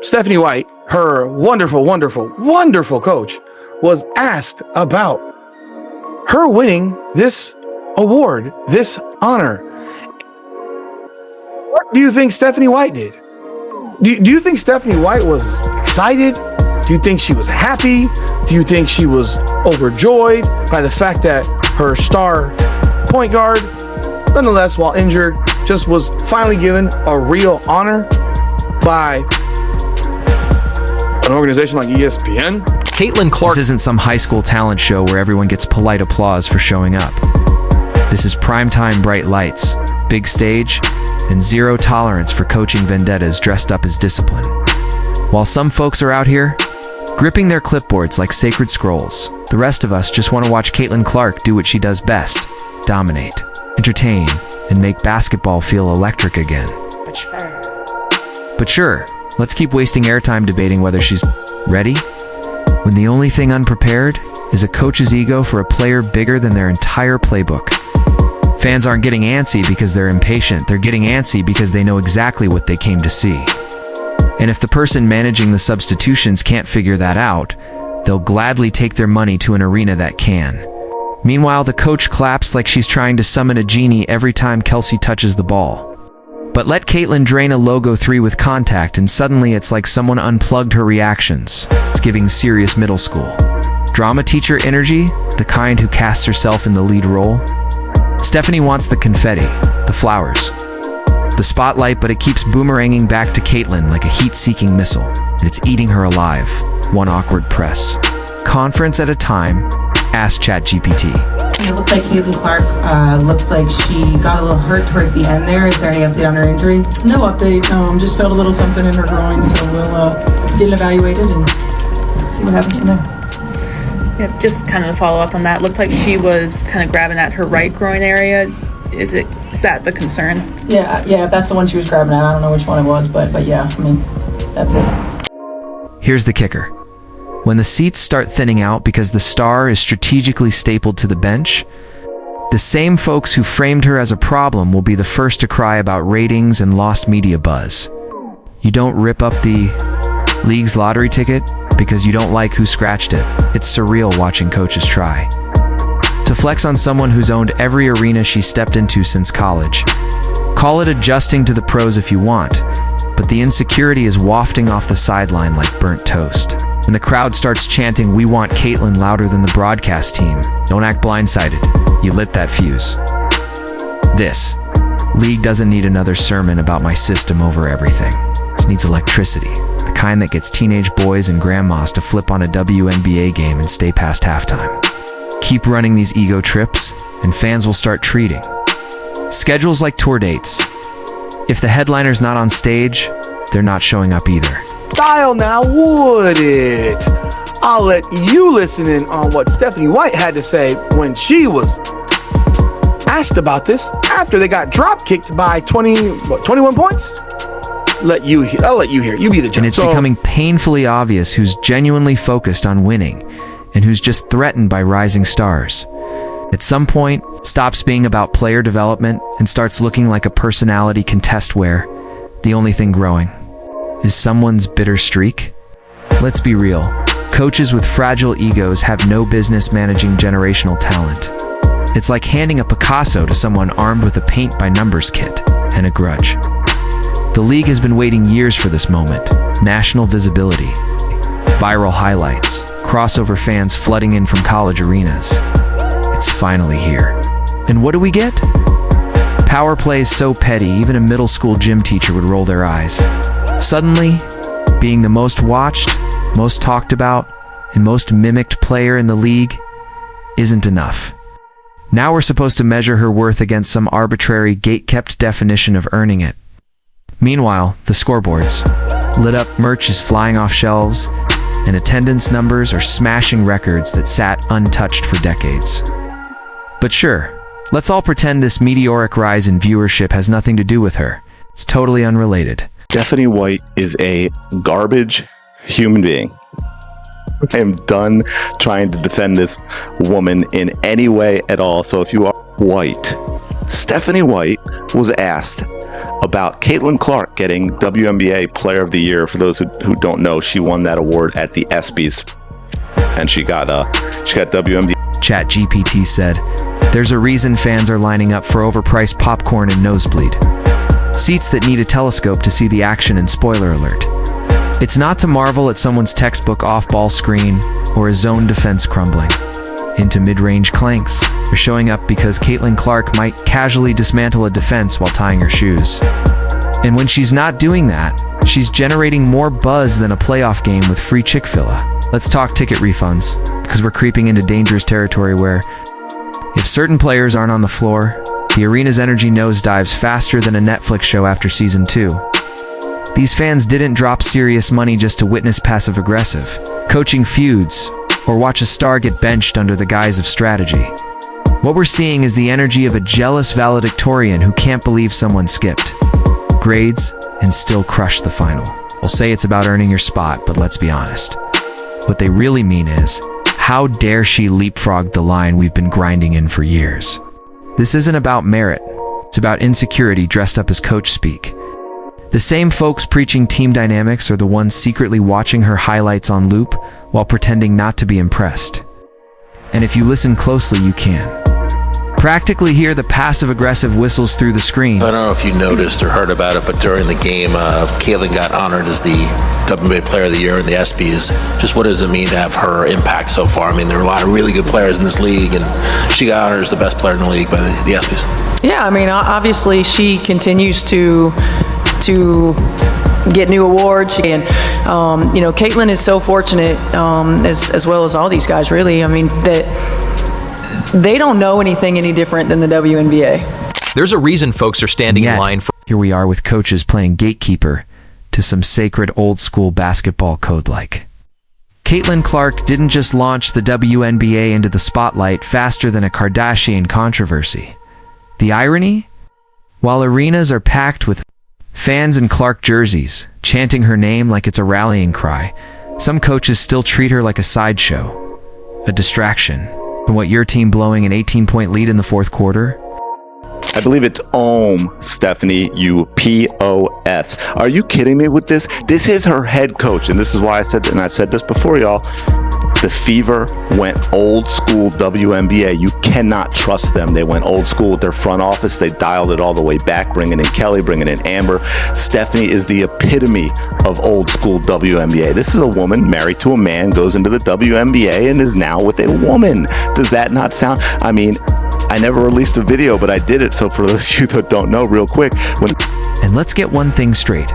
Stephanie White, her wonderful, wonderful, wonderful coach, was asked about her winning this award, this honor. What do you think Stephanie White did? Do you think Stephanie White was excited? Do you think she was happy? Do you think she was overjoyed by the fact that her star point guard, nonetheless, while injured, just was finally given a real honor by an organization like ESPN? Caitlin Clark. This isn't some high school talent show where everyone gets polite applause for showing up. This is primetime bright lights, big stage, and zero tolerance for coaching vendettas dressed up as discipline. While some folks are out here gripping their clipboards like sacred scrolls, the rest of us just want to watch Caitlin Clark do what she does best: dominate, entertain, and make basketball feel electric again. But sure, let's keep wasting airtime debating whether she's ready, when the only thing unprepared is a coach's ego for a player bigger than their entire playbook. Fans aren't getting antsy because they're impatient, they're getting antsy because they know exactly what they came to see. And if the person managing the substitutions can't figure that out, they'll gladly take their money to an arena that can. Meanwhile, the coach claps like she's trying to summon a genie every time Kelsey touches the ball. But let Caitlin drain a logo 3 with contact and suddenly it's like someone unplugged her reactions. It's giving serious middle school. Drama teacher energy, the kind who casts herself in the lead role. Stephanie wants the confetti, the flowers, the spotlight, but it keeps boomeranging back to Caitlin like a heat-seeking missile. And it's eating her alive, one awkward press conference at a time. Ask ChatGPT. It looked like Caitlin Clark looked like she got a little hurt towards the end there. Is there any update on her injury? No update. Just felt a little something in her groin, so we'll get it evaluated and see what happens from there. Yeah, just kind of to follow up on that, looked like she was kind of grabbing at her right groin area. Is that the concern? Yeah, if that's the one she was grabbing at. I don't know which one it was, but yeah, I mean, that's it. Here's the kicker. When the seats start thinning out because the star is strategically stapled to the bench, the same folks who framed her as a problem will be the first to cry about ratings and lost media buzz. You don't rip up the league's lottery ticket because you don't like who scratched it. It's surreal watching coaches try to flex on someone who's owned every arena she stepped into since college. Call it adjusting to the pros if you want, but the insecurity is wafting off the sideline like burnt toast. And the crowd starts chanting, "We want Caitlin," louder than the broadcast team. Don't act blindsided. You lit that fuse. This league doesn't need another sermon about my system over everything. It needs electricity, the kind that gets teenage boys and grandmas to flip on a WNBA game and stay past halftime. Keep running these ego trips, and fans will start treating schedules like tour dates. If the headliner's not on stage, they're not showing up either. Style now, would it? I'll let you listen in on what Stephanie White had to say when she was asked about this after they got drop kicked by 21 points. I'll let you hear. You be the judge. And it's becoming painfully obvious who's genuinely focused on winning and who's just threatened by rising stars. At some point, it stops being about player development and starts looking like a personality contest where the only thing growing is someone's bitter streak. Let's be real. Coaches with fragile egos have no business managing generational talent. It's like handing a Picasso to someone armed with a paint by numbers kit and a grudge. The league has been waiting years for this moment. National visibility, viral highlights, crossover fans flooding in from college arenas. It's finally here. And what do we get? Power plays so petty, even a middle school gym teacher would roll their eyes. Suddenly, being the most watched, most talked about, and most mimicked player in the league isn't enough. Now we're supposed to measure her worth against some arbitrary, gate-kept definition of earning it. Meanwhile, the scoreboards, lit up, merch is flying off shelves, and attendance numbers are smashing records that sat untouched for decades. But sure, let's all pretend this meteoric rise in viewership has nothing to do with her. It's totally unrelated. Stephanie White is a garbage human being. I am done trying to defend this woman in any way at all. So if you are white, Stephanie White was asked about Caitlin Clark getting WNBA Player of the Year. For those who don't know, she won that award at the ESPYs, and she got WNBA. ChatGPT said, "There's a reason fans are lining up for overpriced popcorn and nosebleed seats that need a telescope to see the action and spoiler alert. It's not to marvel at someone's textbook off-ball screen or a zone defense crumbling into mid-range clanks. They're showing up because Caitlin Clark might casually dismantle a defense while tying her shoes. And when she's not doing that, she's generating more buzz than a playoff game with free Chick-fil-A. Let's talk ticket refunds, because we're creeping into dangerous territory where if certain players aren't on the floor, the arena's energy nosedives faster than a Netflix show after season 2. These fans didn't drop serious money just to witness passive-aggressive coaching feuds or watch a star get benched under the guise of strategy. What we're seeing is the energy of a jealous valedictorian who can't believe someone skipped grades and still crushed the final. We'll say it's about earning your spot, but let's be honest. What they really mean is, how dare she leapfrog the line we've been grinding in for years? This isn't about merit. It's about insecurity dressed up as coach speak. The same folks preaching team dynamics are the ones secretly watching her highlights on loop while pretending not to be impressed. And if you listen closely, you can practically hear the passive-aggressive whistles through the screen. I don't know if you noticed or heard about it, but during the game, Caitlin got honored as the WNBA Player of the Year in the ESPYs. Just what does it mean to have her impact so far? I mean, there are a lot of really good players in this league, and she got honored as the best player in the league by the ESPYs. Yeah, I mean, obviously she continues to get new awards, and Caitlin is so fortunate, as well as all these guys, really. I mean, that they don't know anything any different than the WNBA. There's a reason folks are standing in line for. Here we are with coaches playing gatekeeper to some sacred old-school basketball code like. Caitlin Clark didn't just launch the WNBA into the spotlight faster than a Kardashian controversy. The irony? While arenas are packed with fans in Clark jerseys, chanting her name like it's a rallying cry, some coaches still treat her like a sideshow, a distraction. And what, your team blowing an 18-point lead in the fourth quarter? I believe it's Stephanie, UPOS. Are you kidding me with this? This is her head coach, and this is why I said, and I've said this before, y'all, the Fever went old school WNBA. You cannot trust them. They went old school with their front office. They dialed it all the way back, bringing in Kelly, bringing in Amber. Stephanie is the epitome of old school WNBA. This is a woman married to a man, goes into the WNBA, and is now with a woman. Does that not sound? I mean, I never released a video, but I did it. So for those of you that don't know, real quick. And let's get one thing straight.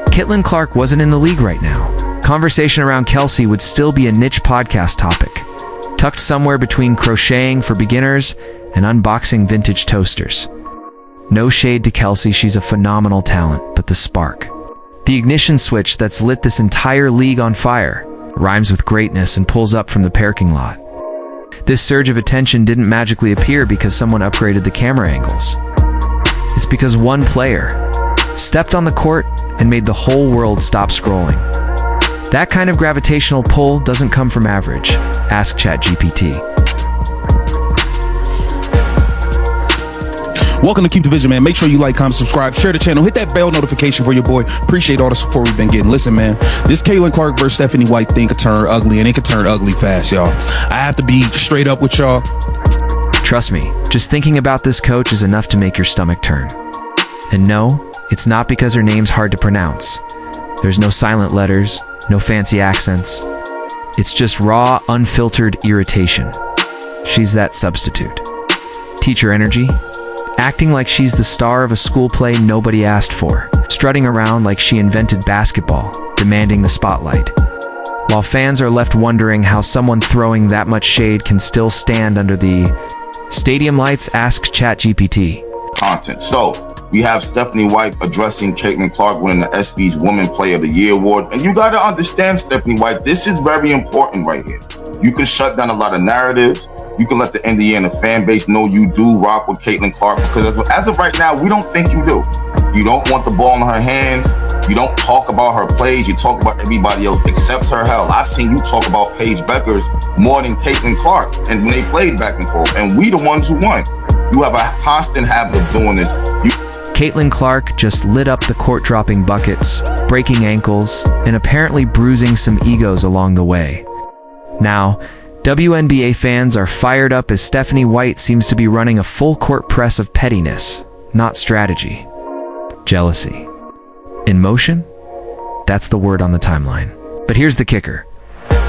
Caitlin Clark wasn't in the league right now. Conversation around Kelsey would still be a niche podcast topic, tucked somewhere between crocheting for beginners and unboxing vintage toasters. No shade to Kelsey, she's a phenomenal talent, but the spark, the ignition switch that's lit this entire league on fire, rhymes with greatness and pulls up from the parking lot. This surge of attention didn't magically appear because someone upgraded the camera angles. It's because one player stepped on the court and made the whole world stop scrolling. That kind of gravitational pull doesn't come from average. Ask ChatGPT. Welcome to Keep the Vision, man. Make sure you like, comment, subscribe, share the channel, hit that bell notification for your boy. Appreciate all the support we've been getting. Listen, man, this Caitlin Clark versus Stephanie White thing could turn ugly, and it could turn ugly fast, y'all. I have to be straight up with y'all. Trust me, just thinking about this coach is enough to make your stomach turn. And no, it's not because her name's hard to pronounce. There's no silent letters, no fancy accents. It's just raw, unfiltered irritation. She's that substitute. Teacher energy, acting like she's the star of a school play nobody asked for, strutting around like she invented basketball, demanding the spotlight. While fans are left wondering how someone throwing that much shade can still stand under the stadium lights, ask ChatGPT. Content. So, we have Stephanie White addressing Caitlin Clark winning the ESPYs Women Player of the Year award. And you got to understand, Stephanie White, this is very important right here. You can shut down a lot of narratives. You can let the Indiana fan base know you do rock with Caitlin Clark, because as of right now, we don't think you do. You don't want the ball in her hands. You don't talk about her plays. You talk about everybody else except her. Hell, I've seen you talk about Paige Beckers more than Caitlin Clark, and when they played back and forth, and we the ones who won. You have a constant habit of doing this. Caitlin Clark just lit up the court, dropping buckets, breaking ankles, and apparently bruising some egos along the way. Now, WNBA fans are fired up as Stephanie White seems to be running a full court press of pettiness, not strategy. Jealousy. In motion? That's the word on the timeline. But here's the kicker.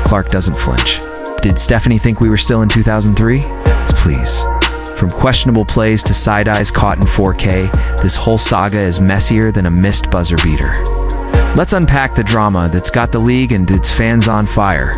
Clark doesn't flinch. Did Stephanie think we were still in 2003? Please. From questionable plays to side-eyes caught in 4K, this whole saga is messier than a missed buzzer beater. Let's unpack the drama that's got the league and its fans on fire.